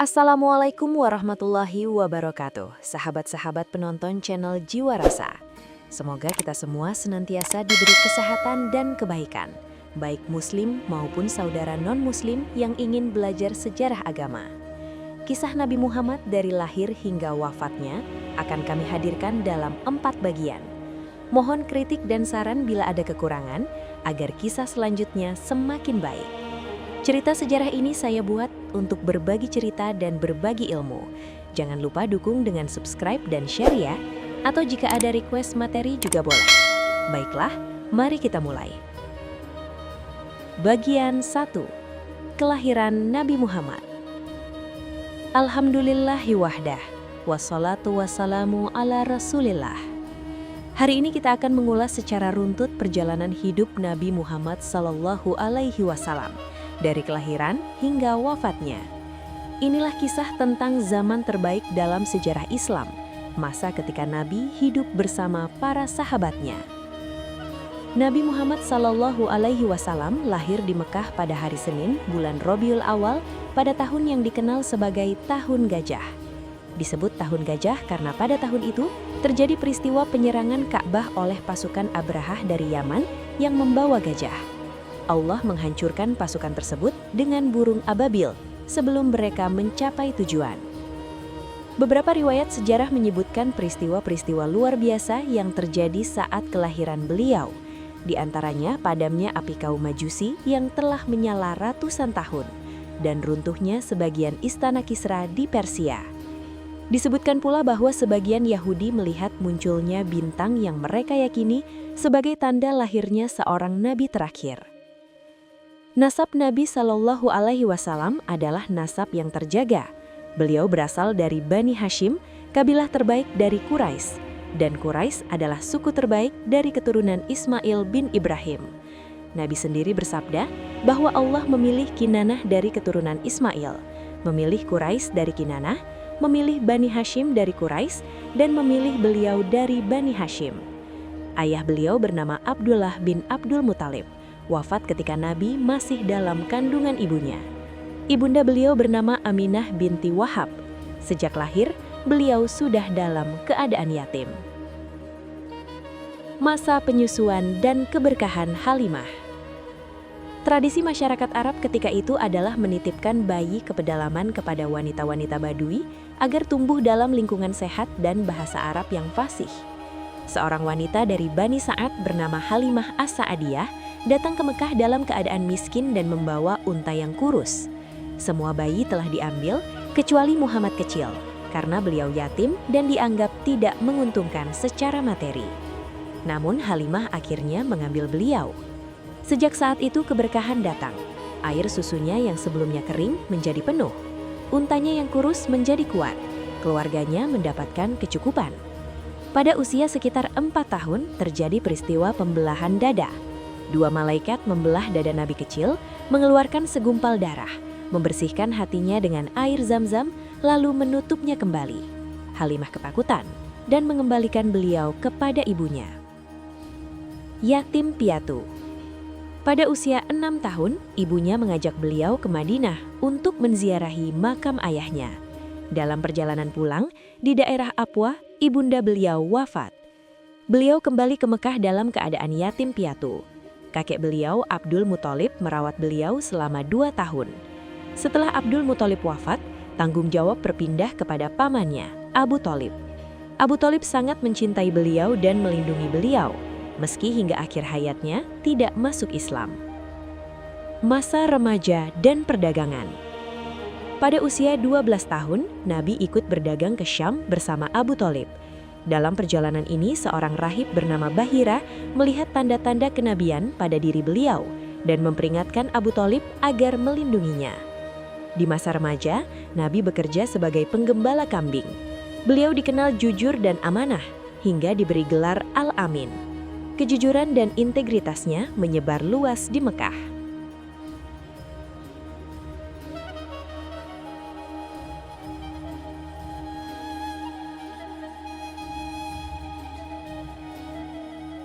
Assalamualaikum warahmatullahi wabarakatuh, sahabat-sahabat penonton channel Jiwa Rasa. Semoga kita semua senantiasa diberi kesehatan dan kebaikan, baik muslim maupun saudara non-muslim yang ingin belajar sejarah agama. Kisah Nabi Muhammad dari lahir hingga wafatnya akan kami hadirkan dalam 4 bagian. Mohon kritik dan saran bila ada kekurangan, agar kisah selanjutnya semakin baik. Cerita sejarah ini saya buat untuk berbagi cerita dan berbagi ilmu. Jangan lupa dukung dengan subscribe dan share ya. Atau jika ada request materi juga boleh. Baiklah, mari kita mulai. Bagian 1. Kelahiran Nabi Muhammad. Alhamdulillahi wahdah, wassalatu wassalamu ala rasulillah. Hari ini kita akan mengulas secara runtut perjalanan hidup Nabi Muhammad sallallahu alaihi wasallam. Dari kelahiran hingga wafatnya. Inilah kisah tentang zaman terbaik dalam sejarah Islam, masa ketika Nabi hidup bersama para sahabatnya. Nabi Muhammad Sallallahu Alaihi Wasallam lahir di Mekah pada hari Senin, bulan Rabiul Awal, pada tahun yang dikenal sebagai Tahun Gajah. Disebut Tahun Gajah karena pada tahun itu terjadi peristiwa penyerangan Ka'bah oleh pasukan Abrahah dari Yaman yang membawa gajah. Allah menghancurkan pasukan tersebut dengan burung ababil sebelum mereka mencapai tujuan. Beberapa riwayat sejarah menyebutkan peristiwa-peristiwa luar biasa yang terjadi saat kelahiran beliau. Di antaranya padamnya api kaum Majusi yang telah menyala ratusan tahun dan runtuhnya sebagian istana Kisra di Persia. Disebutkan pula bahwa sebagian Yahudi melihat munculnya bintang yang mereka yakini sebagai tanda lahirnya seorang nabi terakhir. Nasab Nabi Shallallahu Alaihi Wasallam adalah nasab yang terjaga. Beliau berasal dari Bani Hashim, kabilah terbaik dari Quraisy, dan Quraisy adalah suku terbaik dari keturunan Ismail bin Ibrahim. Nabi sendiri bersabda bahwa Allah memilih Kinanah dari keturunan Ismail, memilih Quraisy dari Kinanah, memilih Bani Hashim dari Quraisy, dan memilih beliau dari Bani Hashim. Ayah beliau bernama Abdullah bin Abdul Muthalib, wafat ketika Nabi masih dalam kandungan ibunya. Ibunda beliau bernama Aminah binti Wahab. Sejak lahir, beliau sudah dalam keadaan yatim. Masa penyusuan dan keberkahan Halimah. Tradisi masyarakat Arab ketika itu adalah menitipkan bayi ke pedalaman kepada wanita-wanita Badui agar tumbuh dalam lingkungan sehat dan bahasa Arab yang fasih. Seorang wanita dari Bani Sa'ad bernama Halimah As-Sa'adiyah datang ke Mekah dalam keadaan miskin dan membawa unta yang kurus. Semua bayi telah diambil, kecuali Muhammad kecil, karena beliau yatim dan dianggap tidak menguntungkan secara materi. Namun Halimah akhirnya mengambil beliau. Sejak saat itu keberkahan datang. Air susunya yang sebelumnya kering menjadi penuh. Untanya yang kurus menjadi kuat. Keluarganya mendapatkan kecukupan. Pada usia sekitar 4 tahun terjadi peristiwa pembelahan dada. 2 malaikat membelah dada Nabi kecil, mengeluarkan segumpal darah, membersihkan hatinya dengan air zam-zam, lalu menutupnya kembali. Halimah ketakutan dan mengembalikan beliau kepada ibunya. Yatim piatu. Pada usia 6 tahun, ibunya mengajak beliau ke Madinah untuk menziarahi makam ayahnya. Dalam perjalanan pulang, di daerah Abwah, ibunda beliau wafat. Beliau kembali ke Mekah dalam keadaan yatim piatu. Kakek beliau, Abdul Muthalib, merawat beliau selama 2 tahun. Setelah Abdul Muthalib wafat, tanggung jawab berpindah kepada pamannya, Abu Thalib. Abu Thalib sangat mencintai beliau dan melindungi beliau, meski hingga akhir hayatnya tidak masuk Islam. Masa remaja dan perdagangan. Pada usia 12 tahun, Nabi ikut berdagang ke Syam bersama Abu Thalib. Dalam perjalanan ini, seorang rahib bernama Bahira melihat tanda-tanda kenabian pada diri beliau dan memperingatkan Abu Thalib agar melindunginya. Di masa remaja, Nabi bekerja sebagai penggembala kambing. Beliau dikenal jujur dan amanah hingga diberi gelar Al-Amin. Kejujuran dan integritasnya menyebar luas di Mekah.